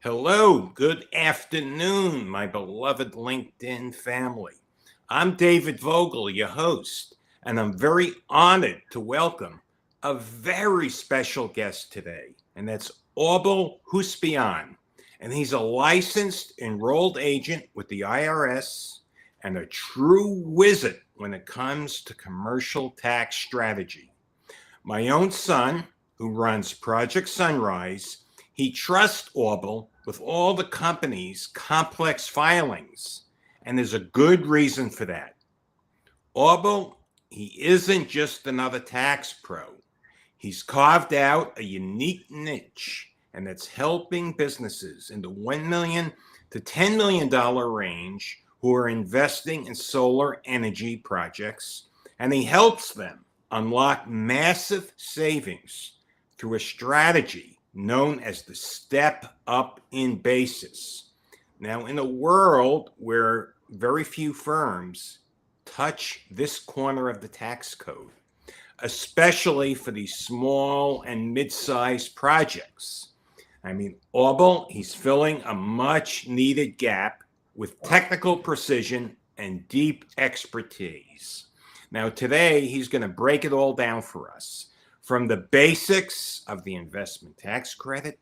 Hello, good afternoon, my beloved LinkedIn family. I'm David Vogel, your host, and I'm very honored to welcome a very special guest today, and that's Orbel Hoospian. And he's a licensed enrolled agent with the IRS and a true wizard when it comes to commercial tax strategy. My own son, who runs Project Sunrise, he trusts Orbel with all the company's complex filings, and there's a good reason for that. Orbel, he isn't just another tax pro. He's carved out a unique niche, and it's helping businesses in the $1 million to $10 million range who are investing in solar energy projects, and he helps them unlock massive savings through a strategy known as the step up in basis. Now, in a world where very few firms touch this corner of the tax code, especially for these small and mid-sized projects, Orbel, he's filling a much needed gap with technical precision and deep expertise. Now, today, he's going to break it all down for us, from the basics of the investment tax credit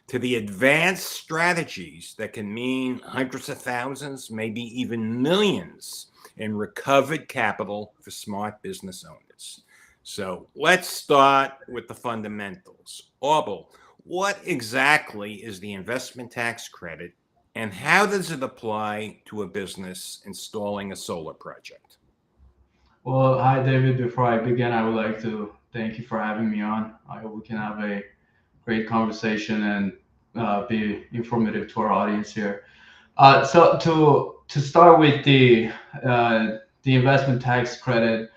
to the advanced strategies that can mean hundreds of thousands, maybe even millions in recovered capital for smart business owners. So let's start with the fundamentals. Orbel, what exactly is the investment tax credit, and how does it apply to a business installing a solar project? Well, hi, David. Before I begin, I would like to thank you for having me on. I hope we can have a great conversation and be informative to our audience here. So to start with the investment tax credit,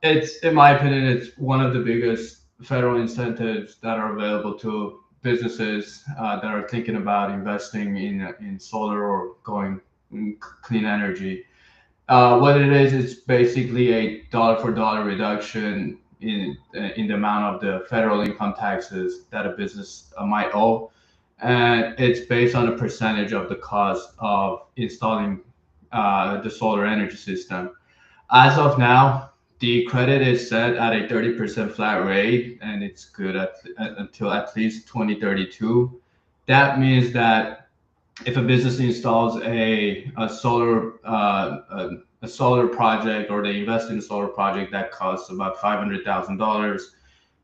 it's in my opinion, it's one of the biggest federal incentives that are available to businesses that are thinking about investing in solar or going clean energy. What it is, it's basically a dollar for dollar reduction in the amount of the federal income taxes that a business might owe, and it's based on a percentage of the cost of installing the solar energy system. As of now, the credit is set at a 30% flat rate, and it's good until at least 2032. That means that if a business installs a solar project, or they invest in a solar project that costs about $500,000,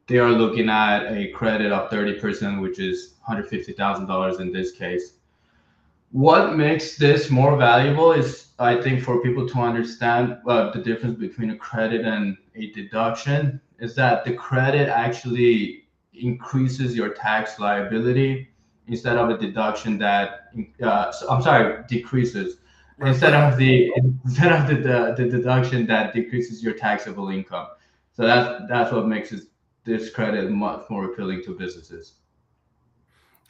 they are looking at a credit of 30%, which is $150,000 in this case. What makes this more valuable is, I think, for people to understand the difference between a credit and a deduction, is that the credit actually increases your tax liability instead of a deduction that I'm sorry, decreases instead Right. of the deduction that decreases your taxable income. So that's what makes this credit much more appealing to businesses.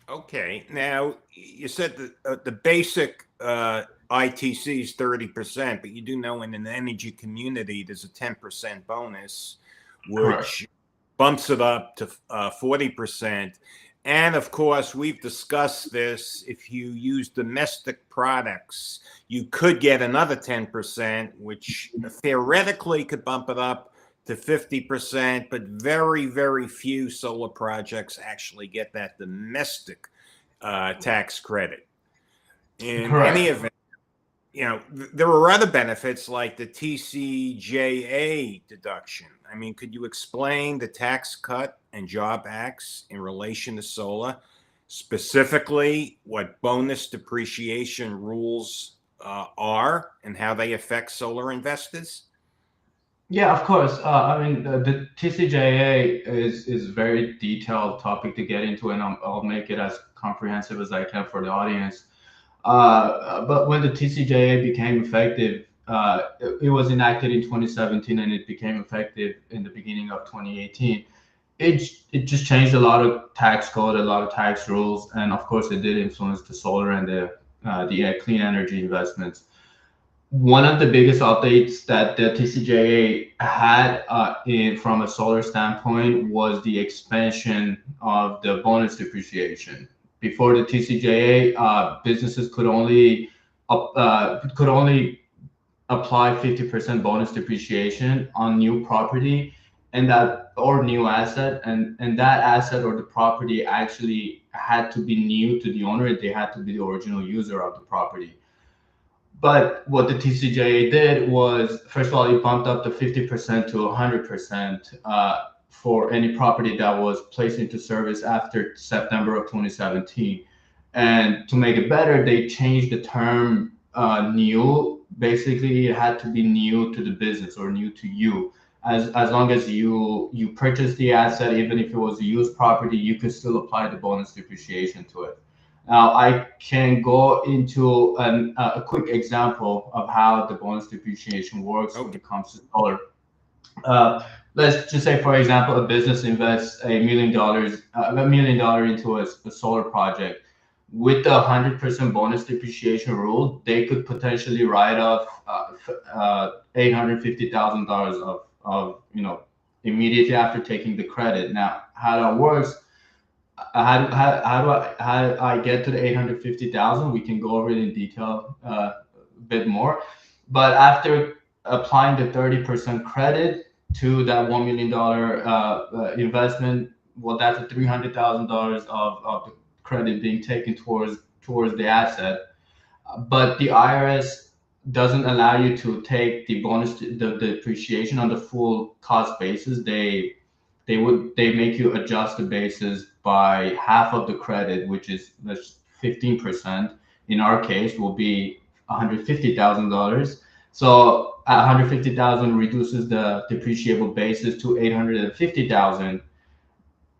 Okay. Now, you said that the basic ITC is 30%, but you do know in an energy community, there's a 10% bonus, Correct. which bumps it up to 40%. And of course, we've discussed this. If you use domestic products, you could get another 10%, which theoretically could bump it up to 50%, but very, very few solar projects actually get that domestic tax credit. In any Correct. event, there are other benefits like the TCJA deduction. Could you explain the Tax Cut and Job Acts in relation to solar, specifically what bonus depreciation rules are and how they affect solar investors? Yeah, of course. The TCJA is a very detailed topic to get into, and I'll make it as comprehensive as I can for the audience. But when the TCJA became effective, it was enacted in 2017, and it became effective in the beginning of 2018. It just changed a lot of tax code, a lot of tax rules, and of course, it did influence the solar and the clean energy investments. One of the biggest updates that the TCJA had from a solar standpoint was the expansion of the bonus depreciation. Before the TCJA, businesses could only apply 50% bonus depreciation on new property and that or new asset, and that asset or the property actually had to be new to the owner. They had to be the original user of the property. But what the TCJA did was, first of all, it bumped up the 50% to 100% for any property that was placed into service after September of 2017. And to make it better, they changed the term new. Basically, it had to be new to the business or new to you. As long as you purchased the asset, even if it was a used property, you could still apply the bonus depreciation to it. Now, I can go into a quick example of how the bonus depreciation works when it comes to solar. Uh, let's just say, for example, a business invests $1 million into a solar project. With the 100% bonus depreciation rule, they could potentially write off $850,000 of immediately after taking the credit. Now, how that works, how do I get to the 850,000? We can go over it in detail a bit more. But after applying the 30% credit to that $1 million investment, well, that's a $300,000 of the credit being taken towards the asset. But the IRS doesn't allow you to take the depreciation on the full cost basis. They make you adjust the basis by half of the credit, which is 15%. In our case, will be $150,000. So 150,000 reduces the depreciable basis to 850,000,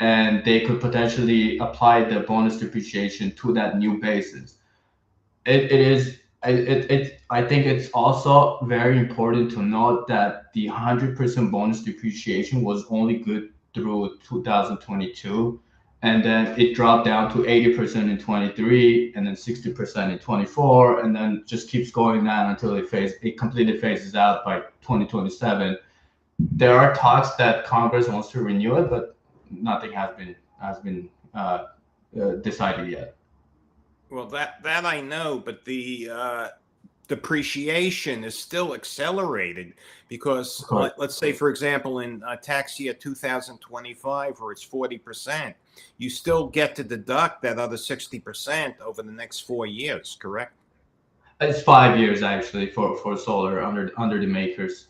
and they could potentially apply the bonus depreciation to that new basis. I think it's also very important to note that the 100% bonus depreciation was only good through 2022, and then it dropped down to 80% in 23, and then 60% in 24, and then just keeps going down until it completely phases out by 2027. There are talks that Congress wants to renew it, but nothing has been decided yet. Well, that I know, but the depreciation is still accelerated because let's say, for example, in tax year 2025, where it's 40%, you still get to deduct that other 60% over the next 4 years, correct? It's 5 years actually for solar under the makers.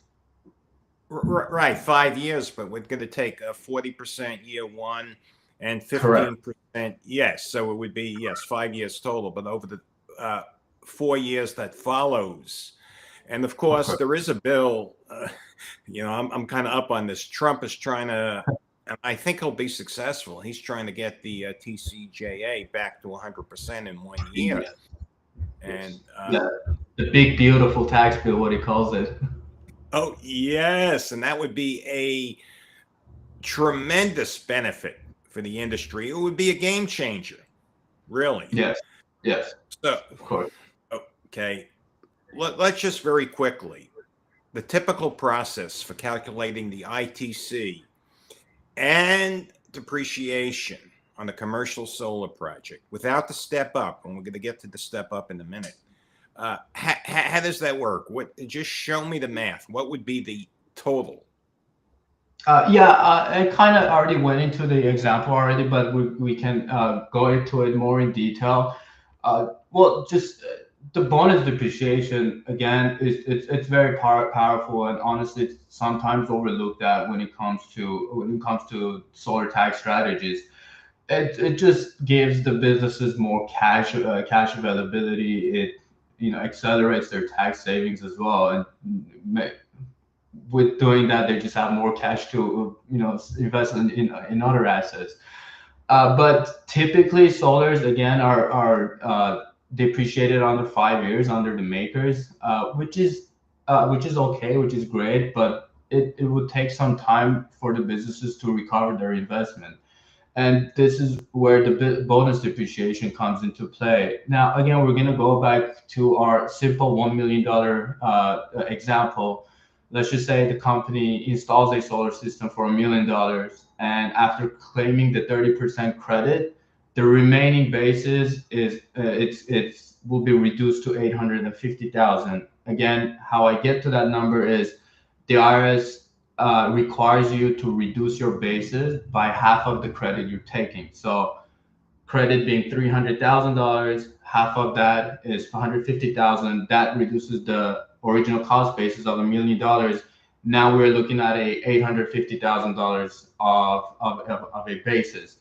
Right, 5 years, but we're going to take 40% year one and 15%. Correct. Yes, so it would be 5 years total, but over the 4 years that follows. And of course, there is a bill. I'm kind of up on this. Trump is trying to, and I think he'll be successful. He's trying to get the TCJA back to 100% in 1 year. And the big beautiful tax bill, what he calls it. Oh yes, and that would be a tremendous benefit for the industry. It would be a game changer, really. Yes. So, of course. Okay, let's just very quickly, the typical process for calculating the ITC and depreciation on a commercial solar project without the step up, and we're going to get to the step up in a minute. How does that work? Just show me the math. What would be the total? I kind of already went into the example already, but we can go into it more in detail. Just the bonus depreciation again it's very powerful, and honestly, it's sometimes overlooked that when it comes to solar tax strategies. It just gives the businesses more cash availability. It accelerates their tax savings as well, and with doing that, they just have more cash to invest in other assets. But typically, solars again are depreciated under 5 years under the makers, which is okay, which is great, but it would take some time for the businesses to recover their investment. And this is where the bonus depreciation comes into play. Now, again, we're going to go back to our simple $1 million example. Let's just say the company installs a solar system for $1 million, and after claiming the 30% credit, The remaining basis is it's will be reduced to 850,000. Again, how I get to that number is the IRS requires you to reduce your basis by half of the credit you're taking. So credit being $300,000, half of that is 150,000. That reduces the original cost basis of $1 million. Now we're looking at a $850,000 of a basis.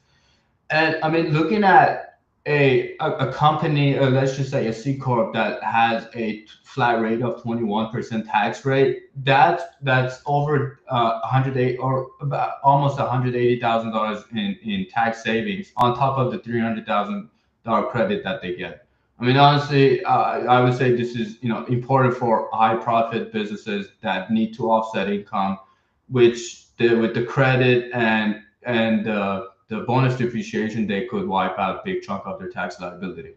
And I mean, looking at a company, let's just say a C corp that has a flat rate of 21% tax rate, that's over 108 or about almost $180,000 in tax savings on top of the $300,000 credit that they get. I mean, honestly, I would say this is important for high profit businesses that need to offset income, which with the credit and the bonus depreciation, they could wipe out a big chunk of their tax liability.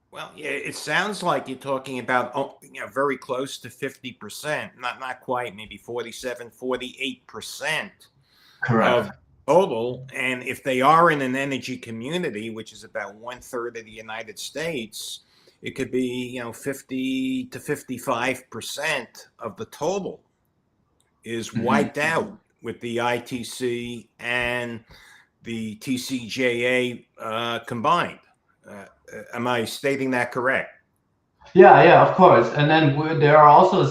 Well, yeah, it sounds like you're talking about very close to 50%, not quite, maybe 47, 48% Correct. of total. And if they are in an energy community, which is about 1/3 of the United States, it could be 50 to 55% of the total is wiped out with the ITC and the TCJA combined. Am I stating that correct? Yeah, of course. And then there are also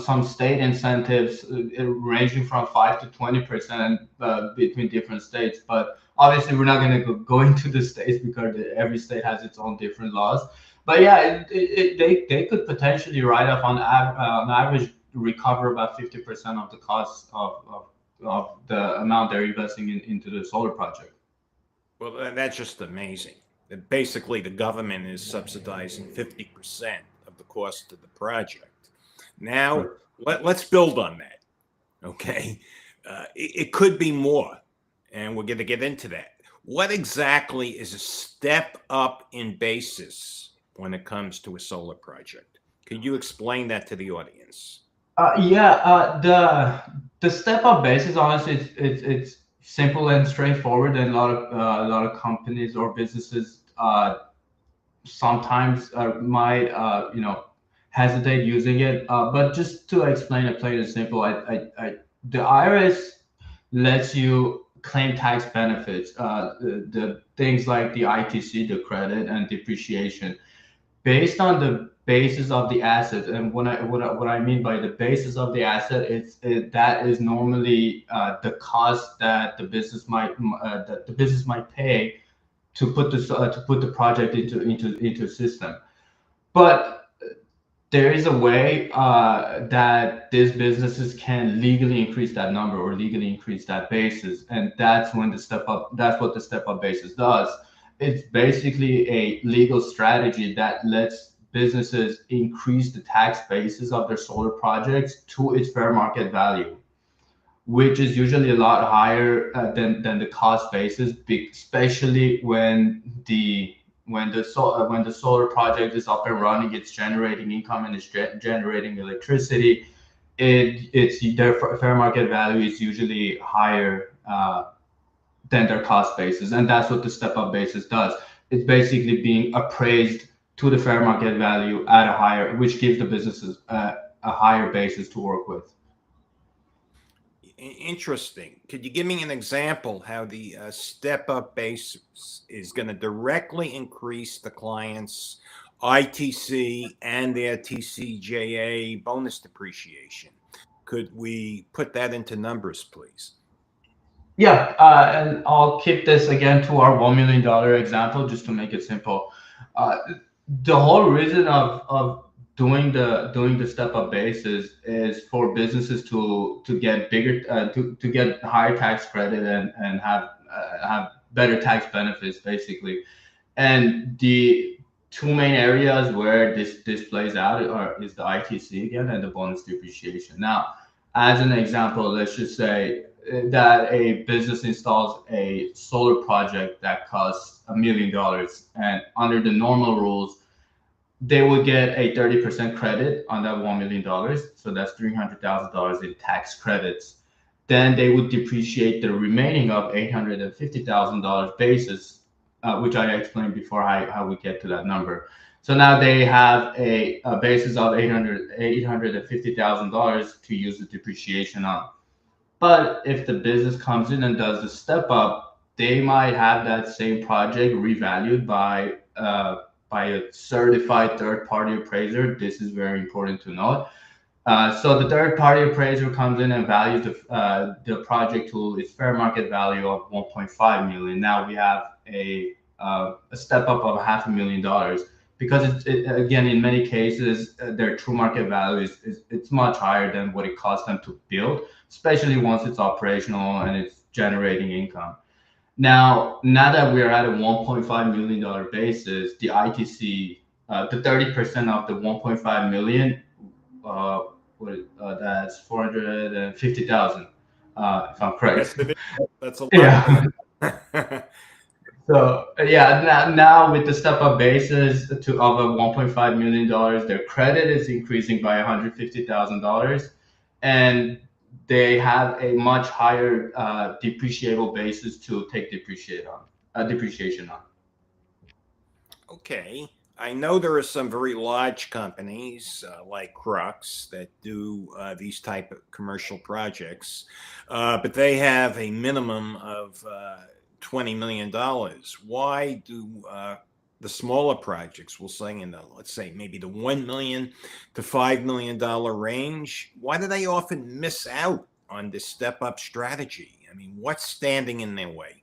some state incentives ranging from 5 to 20% between different states. But obviously, we're not going to go into the states because every state has its own different laws. But yeah, they could potentially write off on average recover about 50% of the cost of the amount they're investing into the solar project. Well, that's just amazing. Basically, the government is subsidizing 50% of the cost of the project. Now, let's build on that. Okay. It could be more, and we're going to get into that. What exactly is a step up in basis when it comes to a solar project? Could you explain that to the audience? The step up basis, honestly, it's simple and straightforward, and a lot of companies or businesses sometimes might hesitate using it. But just to explain it plain and simple, the IRS lets you claim tax benefits, the things like the ITC, the credit, and depreciation, based on the basis of the asset. And what I mean by the basis of the asset, that is normally the cost that the business might pay to put the project into a system. But there is a way that these businesses can legally increase that number or legally increase that basis, and that's what the step up basis does. It's basically a legal strategy that lets businesses increase the tax basis of their solar projects to its fair market value, which is usually a lot higher than the cost basis, especially when the solar project is up and running, it's generating income and it's generating electricity. It's their fair market value is usually higher than their cost basis, and that's what the step up basis does. It's basically being appraised to the fair market value at a higher, which gives the businesses a higher basis to work with. Interesting. Could you give me an example how the step up basis is going to directly increase the client's ITC and their TCJA bonus depreciation? Could we put that into numbers, please? Yeah, and I'll keep this again to our $1 million example just to make it simple. The whole reason of doing the step up basis is for businesses to get bigger to get higher tax credit and have better tax benefits basically. And the two main areas where this plays out is the ITC again and the bonus depreciation. Now, as an example, let's just say that a business installs a solar project that costs $1 million, and under the normal rules, they would get a 30% credit on that $1 million. So that's $300,000 in tax credits. Then they would depreciate the remaining of $850,000 basis which I explained before how we get to that number. So now they have a basis of $850,000 to use the depreciation on. But if the business comes in and does the step up, they might have that same project revalued by a certified third party appraiser. This is very important to note. So the third party appraiser comes in and values the project to its fair market value of 1.5 million. Now we have a step up of $500,000 because again, in many cases, their true market value is it's much higher than what it costs them to build, especially once it's operational and it's generating income. Now that we're at a $1.5 million basis, the ITC, the 30% of the 1.5 million, uh, that's 450,000, if I'm Yes, correct. it is. That's a lot of Yeah. money. So yeah, now with the step up basis to of a $1.5 million, their credit is increasing by $150,000, and they have a much higher depreciable basis to take depreciation on. Okay. I know there are some very large companies like Crux that do these type of commercial projects, but they have a minimum of $20 million. Why do the smaller projects, we'll say in the, let's say maybe the $1 million to $5 million range, why do they often miss out on this step up strategy? I mean, what's standing in their way?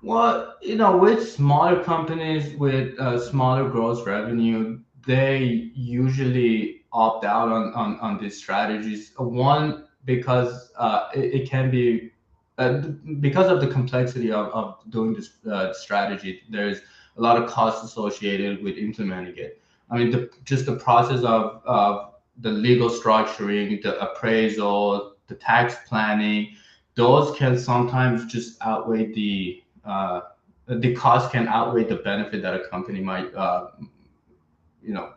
Well, with smaller companies with smaller gross revenue, they usually opt out on these strategies. One, because it can be, because of the complexity of doing this strategy, there's a lot of costs associated with implementing it. I mean, just the process of the legal structuring, the appraisal, the tax planning, those can sometimes just outweigh the cost can outweigh the benefit that a company might,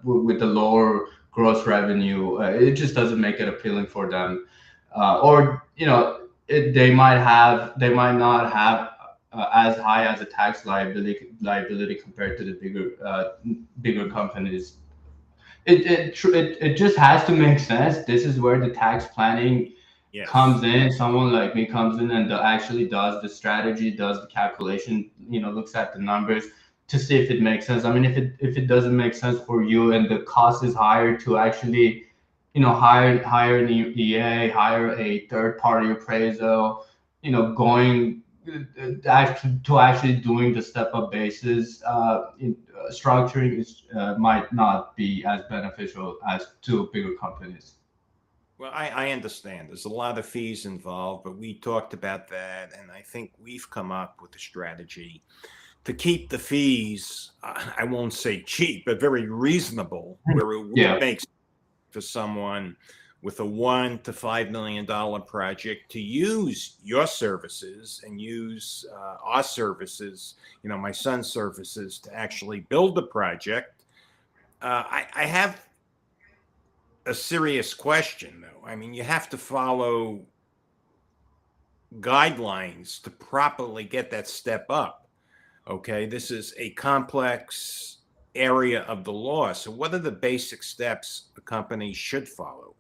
with the lower gross revenue, it just doesn't make it appealing for them. Or, they might not have as high as a tax liability compared to the bigger companies. It just has to make sense. This is where the tax planning Yes. comes in. Someone like me comes in and actually does the strategy, does the calculation, looks at the numbers to see if it makes sense. I mean, if it doesn't make sense for you and the cost is higher to actually, hire an EA, hire a third party appraisal, going to actually doing the step up basis, structuring is might not be as beneficial as to bigger companies. Well, I understand. There's a lot of fees involved, but we talked about that, and I think we've come up with a strategy to keep the fees, I won't say cheap, but very reasonable, where it would Yeah. make sense for someone with a $1 to $5 million project to use your services and use our services, my son's services, to actually build the project. I have a serious question, though. I mean, you have to follow guidelines to properly get that step up. Okay, this is a complex area of the law. So, what are the basic steps a company should follow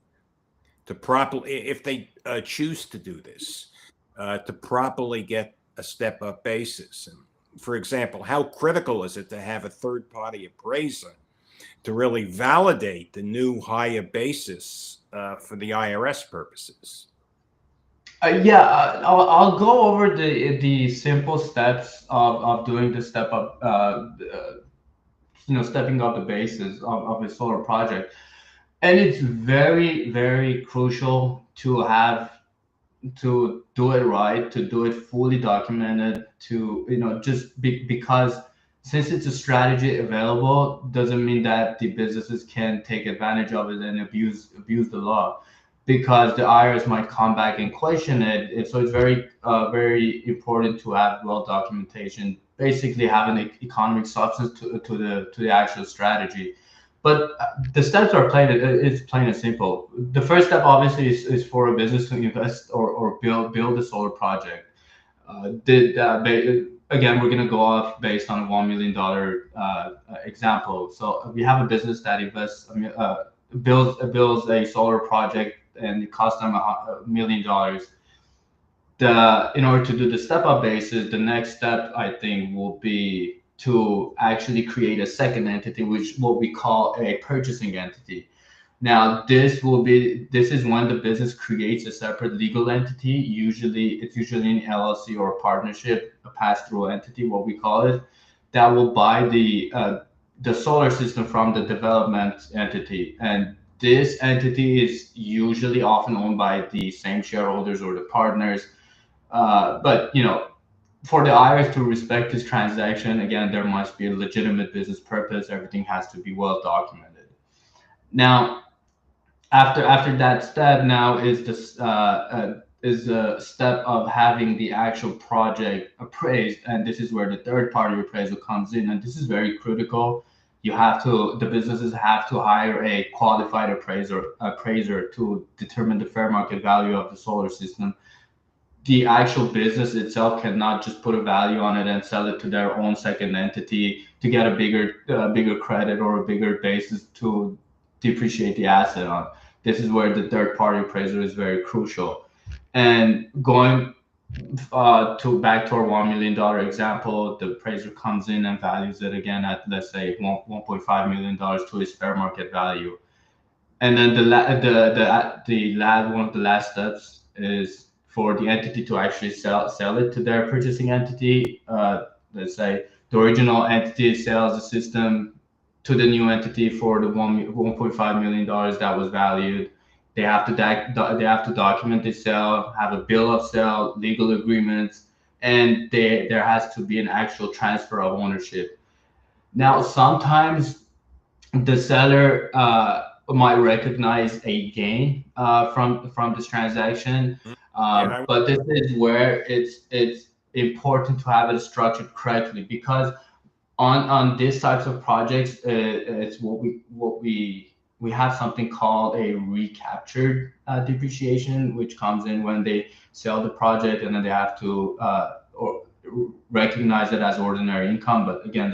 to properly, if they choose to do this, to properly get a step up basis? And for example, how critical is it to have a third party appraiser to really validate the new higher basis for the IRS purposes? Yeah, I'll go over the simple steps of doing the step up, stepping up the basis of a solar project. And it's very, very crucial to do it right, to do it fully documented, to, because since it's a strategy available, doesn't mean that the businesses can take advantage of it and abuse the law, because the IRS might come back and question it. So it's very, very important to have well documentation, basically having an economic substance to the actual strategy. But the steps are plain. It's plain and simple. The first step, obviously, is for a business to invest or build a solar project. again, we're going to go off based on a $1 million example. So we have a business that invests, builds a solar project and it costs them $1 million. In order to do the step up basis, the next step I think will be to actually create a second entity, which what we call a purchasing entity. Now, this is when the business creates a separate legal entity. It's usually an LLC or a partnership, a pass-through entity, what we call it, that will buy the solar system from the development entity. And this entity is usually often owned by the same shareholders or the partners. But for the IRS to respect this transaction, again, there must be a legitimate business purpose. Everything has to be well documented. Now, after that step, now is the step of having the actual project appraised, and this is where the third party appraisal comes in, and this is very critical. The businesses have to hire a qualified appraiser to determine the fair market value of the solar system. The actual business itself cannot just put a value on it and sell it to their own second entity to get a bigger credit or a bigger basis to depreciate the asset on. This is where the third party appraiser is very crucial. And going to back to our $1 million example, the appraiser comes in and values it again at, let's say, $1.5 million to its fair market value. And then one of the last steps is for the entity to actually sell it to their purchasing entity. Let's say the original entity sells the system to the new entity for the $1.5 million that was valued. They have to document the sale, have a bill of sale, legal agreements, and there has to be an actual transfer of ownership. Now, sometimes the seller might recognize a gain from this transaction, but this is where it's important to have it structured correctly, because on these types of projects, it's what we have something called a recaptured depreciation, which comes in when they sell the project, and then they have to or recognize it as ordinary income. But again,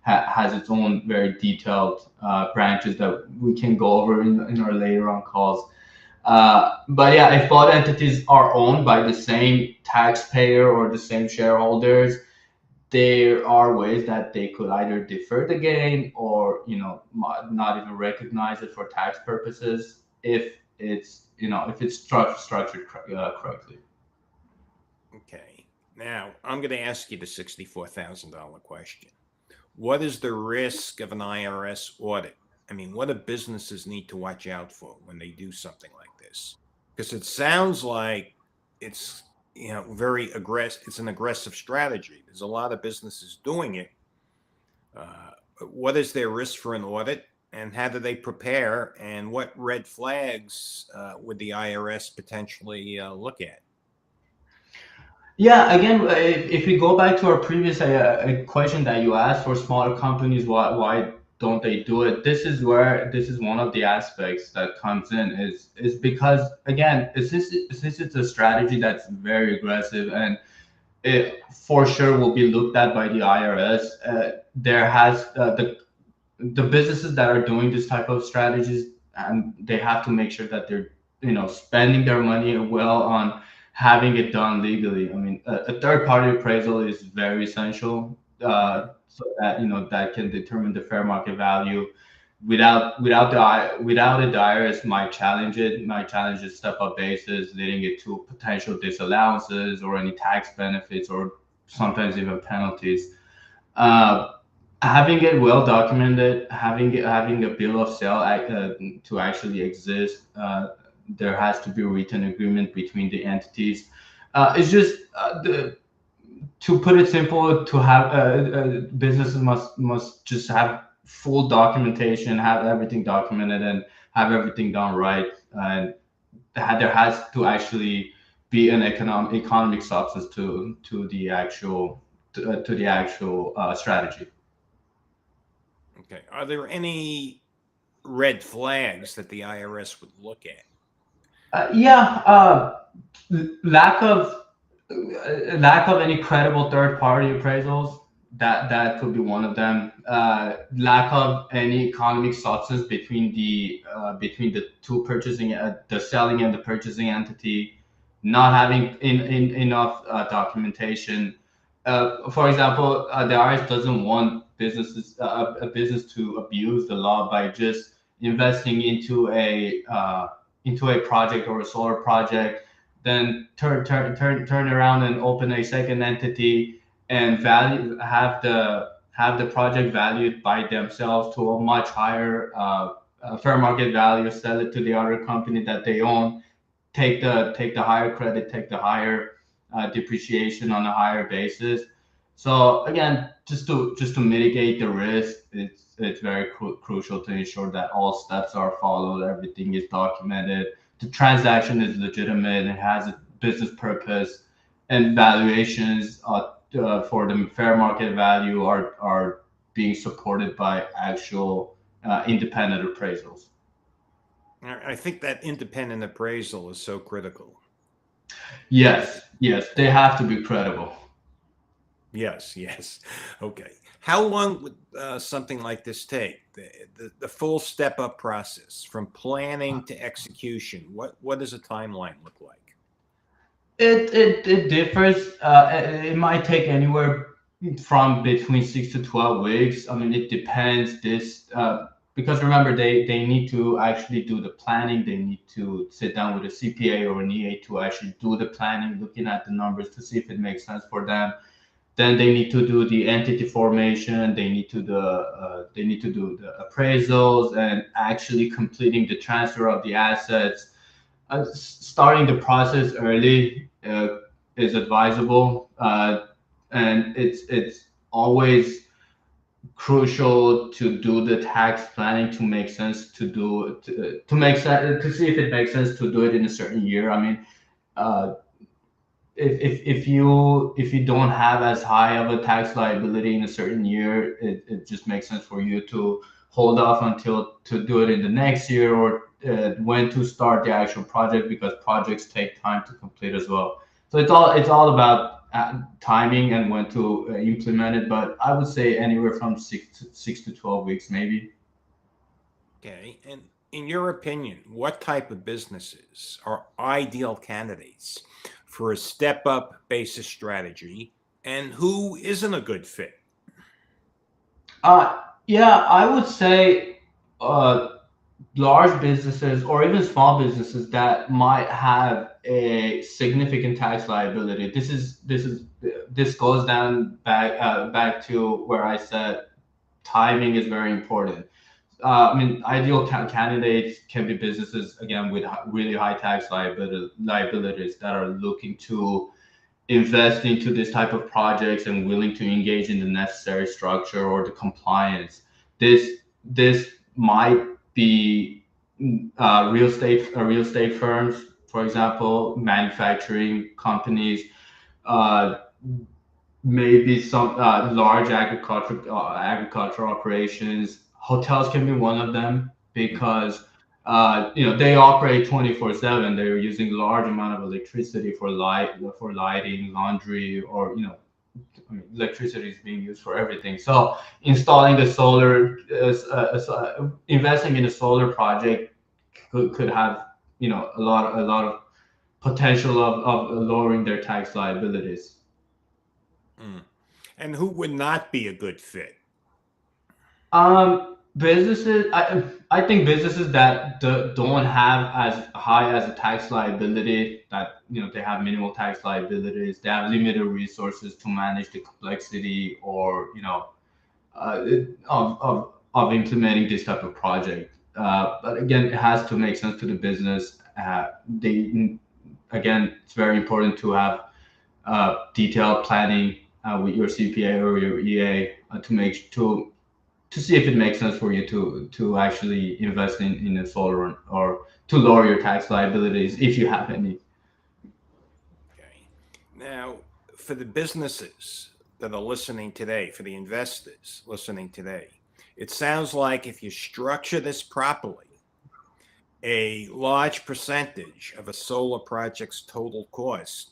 has its own very detailed branches that we can go over in our later on calls. But yeah, if both entities are owned by the same taxpayer or the same shareholders, there are ways that they could either defer the gain or not even recognize it for tax purposes if it's structured correctly. Okay. Now I'm going to ask you the $64,000 question. What is the risk of an IRS audit? I mean, what do businesses need to watch out for when they do something like this? Because it sounds like it's very aggressive. It's an aggressive strategy. There's a lot of businesses doing it. What is their risk for an audit, and how do they prepare? And what red flags would the IRS potentially look at? Yeah, again, if we go back to our previous question that you asked for smaller companies, why don't they do it? This is one of the aspects that comes in is because, again, since it's a strategy that's very aggressive and it for sure will be looked at by the IRS. There has the businesses that are doing this type of strategies, and they have to make sure that they're spending their money well on having it done legally. I mean, a third party appraisal is very essential, so that that can determine the fair market value. Without it, the IRS might challenge it step up basis, leading it to potential disallowances or any tax benefits or sometimes even penalties. Having it well documented, having a bill of sale to actually exist, there has to be a written agreement between the entities. It's just to put it simple, to have businesses must just have full documentation, have everything documented, and have everything done right. And there has to actually be an economic substance to the actual strategy. Okay. Are there any red flags that the IRS would look at? Yeah, lack of Lack of any credible third party appraisals, that could be one of them. Lack of any economic substance between the two purchasing, the selling and the purchasing entity, not having enough documentation. For example, the IRS doesn't want a business to abuse the law by just investing into a project or a solar project, then turn around and open a second entity and have the project valued by themselves to a much higher fair market value, sell it to the other company that they own, take the higher credit, take the higher depreciation on a higher basis. So again, just to mitigate the risk, it's very crucial to ensure that all steps are followed, everything is documented, the transaction is legitimate, it has a business purpose, and valuations for the fair market value are being supported by actual independent appraisals. I think that independent appraisal is so critical. Yes, they have to be credible. Yes. Okay. How long would something like this take? The full step up process from planning to execution. What does a timeline look like? It differs. It might take anywhere from between 6 to 12 weeks. I mean, it depends. Because remember, they need to actually do the planning. They need to sit down with a CPA or an EA to actually do the planning, looking at the numbers to see if it makes sense for them. Then they need to do the entity formation. They need to do the appraisals and actually completing the transfer of the assets. Starting the process early is advisable, and it's always crucial to do the tax planning to make sense to make sense to see if it makes sense to do it in a certain year. I mean, uh, if you don't have as high of a tax liability in a certain year, it just makes sense for you to hold off until to do it in the next year, or when to start the actual project, because projects take time to complete as well. So it's all about timing and when to implement it. But I would say anywhere from 6 to 12 weeks, maybe. Okay. And in your opinion, what type of businesses are ideal candidates for a step up basis strategy, and who isn't a good fit? Yeah, I would say uh, large businesses or even small businesses that might have a significant tax liability. This goes down back to where I said timing is very important. I mean, ideal candidates can be businesses again with really high tax liabilities that are looking to invest into this type of projects and willing to engage in the necessary structure or the compliance. This might be real estate firms, for example, manufacturing companies, uh, maybe some large agricultural operations. Hotels can be one of them because they operate 24/7. They're using large amount of electricity for lighting, laundry, or I mean, electricity is being used for everything. So installing the solar, investing in a solar project could have a lot of potential of lowering their tax liabilities. Mm. And who would not be a good fit? Businesses. I think businesses that don't have as high as a tax liability, that they have minimal tax liabilities, they have limited resources to manage the complexity, or uh, of implementing this type of project. But again, it has to make sense to the business. They Again, it's very important to have detailed planning with your CPA or your EA to see if it makes sense for you to actually invest in a solar, or to lower your tax liabilities if you have any. Okay. Now, for the businesses that are listening today, for the investors listening today, it sounds like if you structure this properly, a large percentage of a solar project's total cost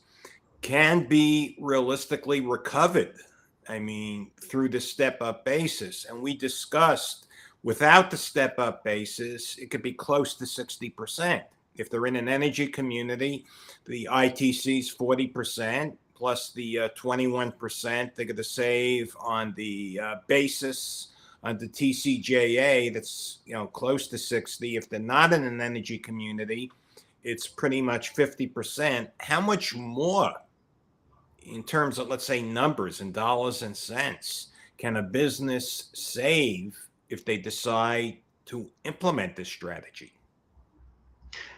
can be realistically recovered. I mean, through the step-up basis. And we discussed without the step-up basis, it could be close to 60%. If they're in an energy community, the ITC is 40% plus the 21% they're going to save on the basis on the TCJA. That's close to 60. If they're not in an energy community, it's pretty much 50%. How much more, in terms of, let's say, numbers in dollars and cents, can a business save if they decide to implement this strategy?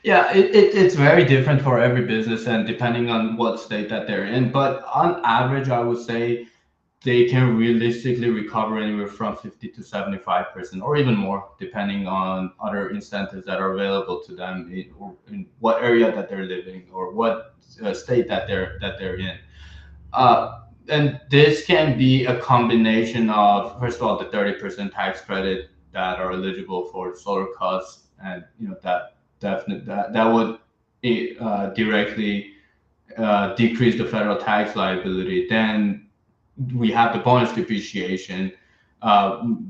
Yeah, it's very different for every business and depending on what state that they're in. But on average, I would say they can realistically recover anywhere from 50 to 75%, or even more, depending on other incentives that are available to them in what area that they're living or what state that they're in. And this can be a combination of, first of all, the 30% tax credit that are eligible for solar costs, and that would directly decrease the federal tax liability. Then we have the bonus depreciation,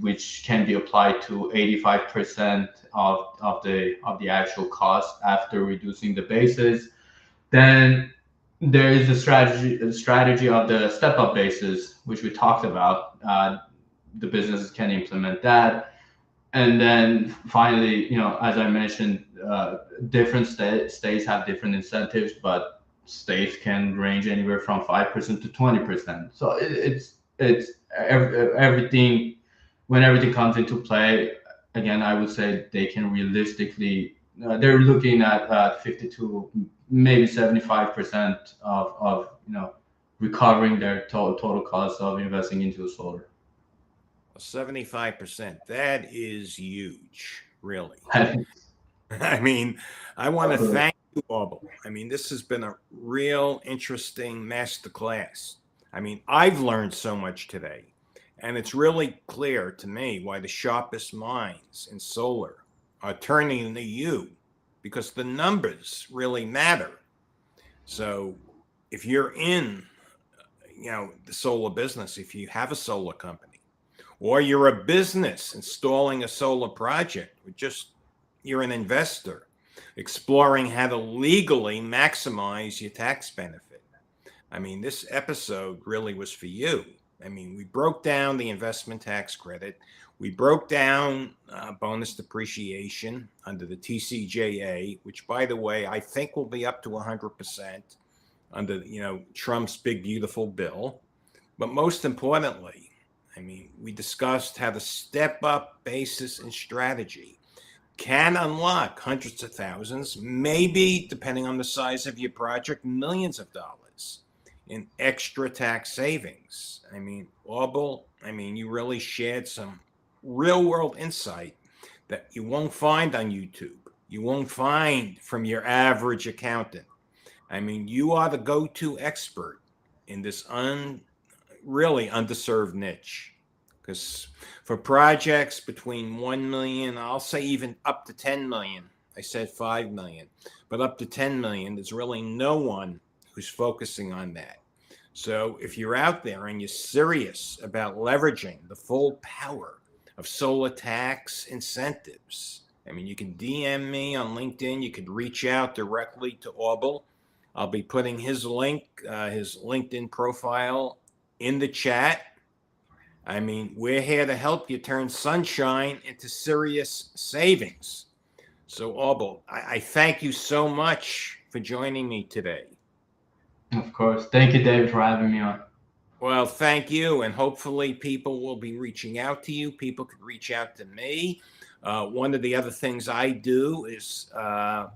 which can be applied to 85% of the actual cost after reducing the basis. Then there is the strategy of the step-up basis, which we talked about. The businesses can implement that. And then finally, as I mentioned, different states have different incentives, but states can range anywhere from 5% to 20%. So it's everything. When everything comes into play, again, I would say they can realistically, they're looking at 52, maybe 75% of recovering their total cost of investing into solar. 75%. That is huge, really. I mean, I want to thank you, Orbel. I mean, this has been a real interesting masterclass. I mean, I've learned so much today, and it's really clear to me why the sharpest minds in solar are turning to you, because the numbers really matter. So if you're in, the solar business, if you have a solar company, or you're a business installing a solar project, or just you're an investor exploring how to legally maximize your tax benefit, I mean, this episode really was for you. I mean, we broke down the investment tax credit. We broke down bonus depreciation under the TCJA, which, by the way, I think will be up to 100% under, Trump's big, beautiful bill. But most importantly, I mean, we discussed how the step-up basis and strategy can unlock hundreds of thousands, maybe, depending on the size of your project, millions of dollars in extra tax savings. I mean, Orbel, you really shared some real-world insight that you won't find on YouTube. You won't find from your average accountant. I mean, you are the go-to expert in this really underserved niche, because for projects between 1 million, I'll say even up to 10 million, I said 5 million, but up to 10 million, there's really no one who's focusing on that. So if you're out there and you're serious about leveraging the full power of solar tax incentives, I mean, you can DM me on LinkedIn. You could reach out directly to Orbel. I'll be putting his link, his LinkedIn profile in the chat. I mean, we're here to help you turn sunshine into serious savings. So, Orbel, I thank you so much for joining me today. Of course. Thank you, David, for having me on. Well, thank you. And hopefully people will be reaching out to you. People could reach out to me. One of the other things I do is I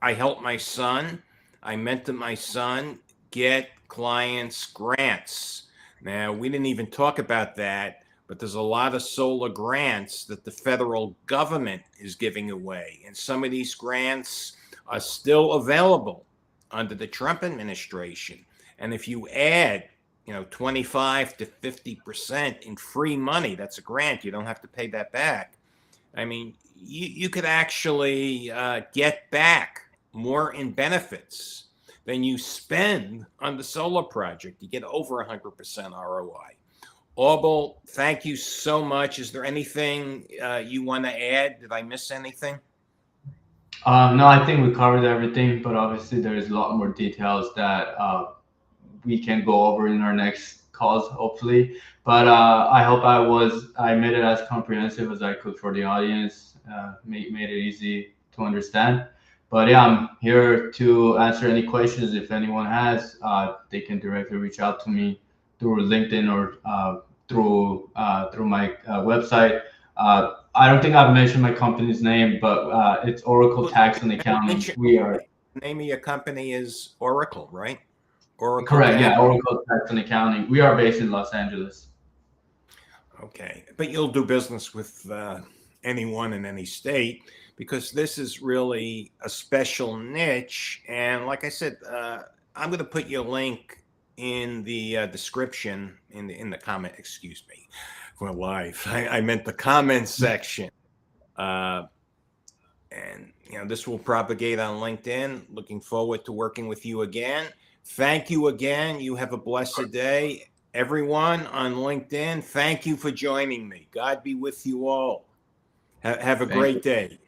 help my son. I mentor my son get clients grants. Now, we didn't even talk about that, but there's a lot of solar grants that the federal government is giving away. And some of these grants are still available under the Trump administration. And if you add, 25 to 50% in free money, that's a grant. You don't have to pay that back. I mean, you could actually get back more in benefits than you spend on the solar project. You get over 100% ROI. Orbel, thank you so much. Is there anything you want to add? Did I miss anything? No, I think we covered everything, but obviously there's a lot more details that we can go over in our next calls, hopefully. But I hope I made it as comprehensive as I could for the audience, made it easy to understand. But yeah, I'm here to answer any questions. If anyone has, they can directly reach out to me through LinkedIn or through my website. I don't think I've mentioned my company's name, but it's Oracle Tax and Accounting. We are The name of your company is Oracle, right? Oracle correct. Tax. Yeah, Oracle Tax and Accounting. We are based in Los Angeles. Okay, but you'll do business with anyone in any state because this is really a special niche. And like I said, I'm going to put your link in the description in the comment. Excuse me, for live. I meant the comment section. And this will propagate on LinkedIn. Looking forward to working with you again. Thank you again. You have a blessed day. Everyone on LinkedIn, thank you for joining me. God be with you all. Have a great day.